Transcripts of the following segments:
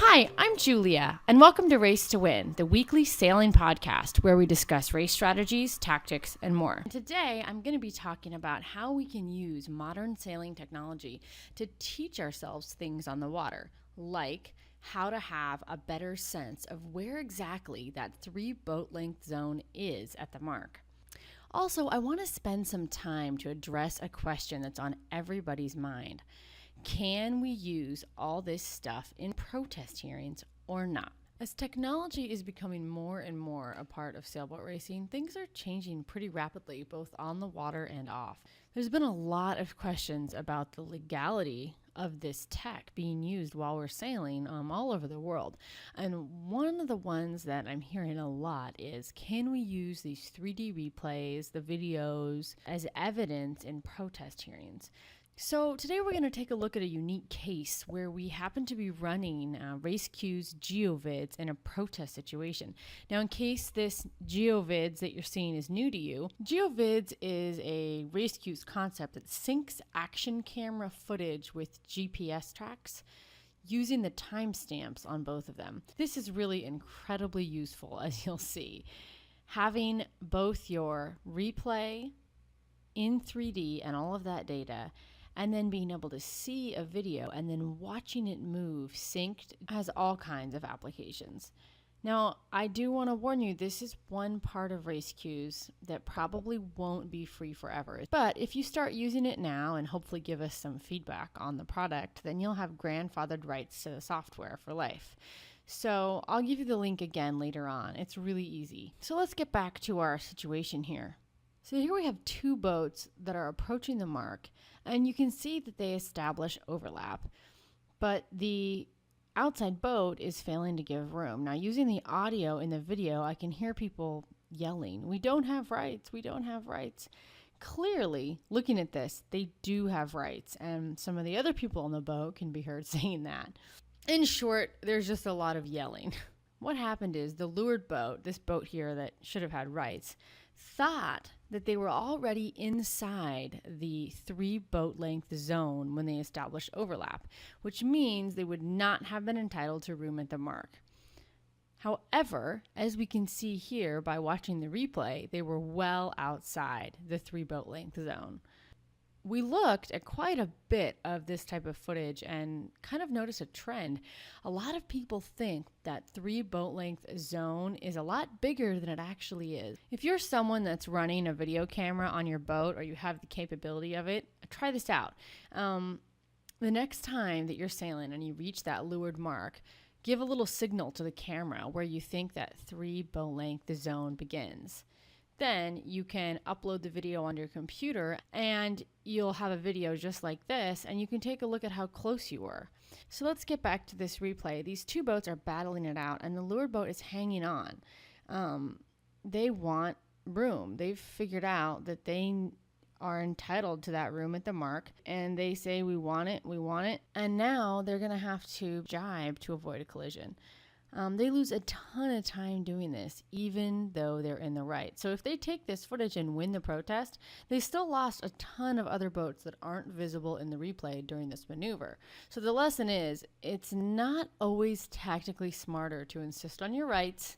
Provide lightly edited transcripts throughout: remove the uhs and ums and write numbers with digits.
Hi, I'm Julia, and welcome to Race to Win, the weekly sailing podcast where we discuss race strategies, tactics, and more. Today, I'm going to be talking about how we can use modern sailing technology to teach ourselves things on the water, like how to have a better sense of where exactly that 3 boat length zone is at the mark. Also, I want to spend some time to address a question that's on everybody's mind. Can we use all this stuff in protest hearings or not? As technology is becoming more and more a part of sailboat racing, things are changing pretty rapidly, both on the water and off. There's been a lot of questions about the legality of this tech being used while we're sailing all over the world. And one of the ones that I'm hearing a lot is, can we use these 3D replays, the videos, as evidence in protest hearings? So today we're going to take a look at a unique case where we happen to be running RaceQ's GeoVids in a protest situation. Now, in case this GeoVids that you're seeing is new to you, GeoVids is a RaceQ's concept that syncs action camera footage with GPS tracks using the timestamps on both of them. This is really incredibly useful, as you'll see. Having both your replay in 3D and all of that data, and then being able to see a video and then watching it move synced has all kinds of applications. Now, I do want to warn you, this is one part of RaceQ's that probably won't be free forever. But if you start using it now and hopefully give us some feedback on the product, then you'll have grandfathered rights to the software for life. So I'll give you the link again later on. It's really easy. So let's get back to our situation here. So here we have 2 boats that are approaching the mark, and you can see that they establish overlap, but the outside boat is failing to give room. Now, using the audio in the video, I can hear people yelling, "We don't have rights, we don't have rights." Clearly, looking at this, they do have rights, and some of the other people on the boat can be heard saying that. In short, there's just a lot of yelling. What happened is the leeward boat, this boat here that should have had rights, thought that they were already inside the 3 boat length zone when they established overlap, which means they would not have been entitled to room at the mark. However, as we can see here by watching the replay, they were well outside the 3 boat length zone. We looked at quite a bit of this type of footage and kind of noticed a trend. A lot of people think that 3 boat length zone is a lot bigger than it actually is. If you're someone that's running a video camera on your boat or you have the capability of it, try this out. The next time that you're sailing and you reach that leeward mark, give a little signal to the camera where you think that 3 boat length zone begins. Then you can upload the video on your computer and you'll have a video just like this, and you can take a look at how close you were. So let's get back to this replay. These 2 boats are battling it out, and the leeward boat is hanging on. They want room. They've figured out that they are entitled to that room at the mark, and they say, we want it, and now they're going to have to jibe to avoid a collision. They lose a ton of time doing this, even though they're in the right. So if they take this footage and win the protest, they still lost a ton of other boats that aren't visible in the replay during this maneuver. So the lesson is, it's not always tactically smarter to insist on your rights,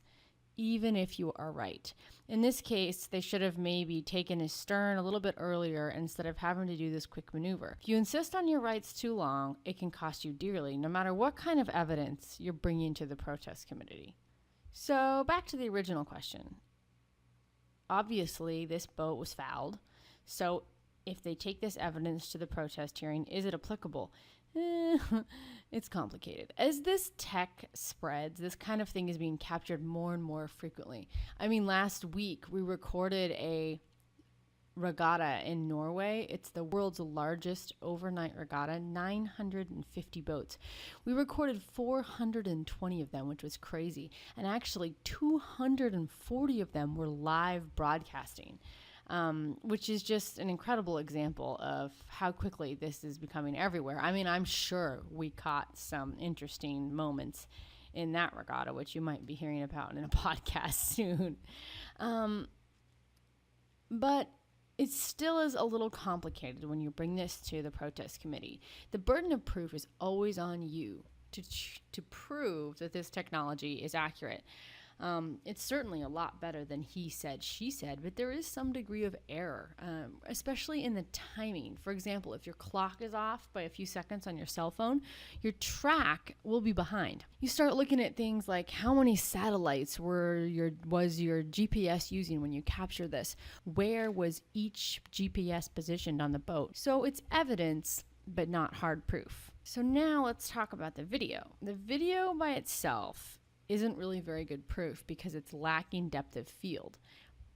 even if you are right. In this case, they should have maybe taken his stern a little bit earlier instead of having to do this quick maneuver. If you insist on your rights too long, it can cost you dearly, no matter what kind of evidence you're bringing to the protest committee. So back to the original question. Obviously, this boat was fouled. So if they take this evidence to the protest hearing, is it applicable? It's complicated. As this tech spreads, this kind of thing is being captured more and more frequently. I mean, last week we recorded a regatta in Norway. It's the world's largest overnight regatta, 950 boats. We recorded 420 of them, which was crazy. And actually 240 of them were live broadcasting. Which is just an incredible example of how quickly this is becoming everywhere. I mean, I'm sure we caught some interesting moments in that regatta, which you might be hearing about in a podcast soon. But it still is a little complicated when you bring this to the protest committee. The burden of proof is always on you to prove that this technology is accurate. It's certainly a lot better than he said, she said, but there is some degree of error, especially in the timing. For example, if your clock is off by a few seconds on your cell phone, your track will be behind. You start looking at things like how many satellites was your GPS using when you capture this? Where was each GPS positioned on the boat? So it's evidence, but not hard proof. So now let's talk about the video. The video by itself isn't really very good proof because it's lacking depth of field.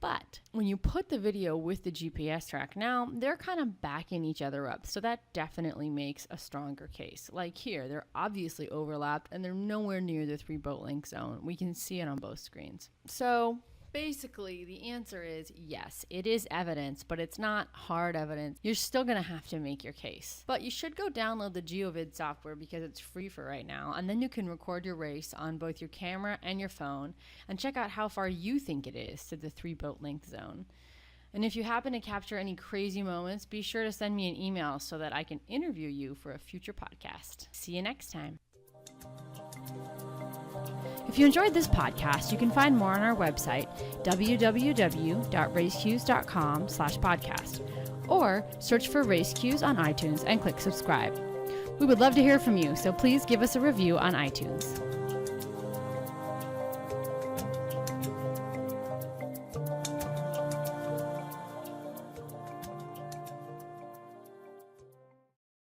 But when you put the video with the GPS track, now they're kind of backing each other up. So that definitely makes a stronger case. Like here, they're obviously overlapped and they're nowhere near the 3 boat length zone. We can see it on both screens. So basically, the answer is yes, it is evidence, but it's not hard evidence. You're still going to have to make your case. But you should go download the GeoVid software because it's free for right now, and then you can record your race on both your camera and your phone and check out how far you think it is to the 3 boat length zone. And if you happen to capture any crazy moments, be sure to send me an email so that I can interview you for a future podcast. See you next time. If you enjoyed this podcast, you can find more on our website, www.racecues.com/podcast, or search for Race Cues on iTunes and click subscribe. We would love to hear from you, so please give us a review on iTunes.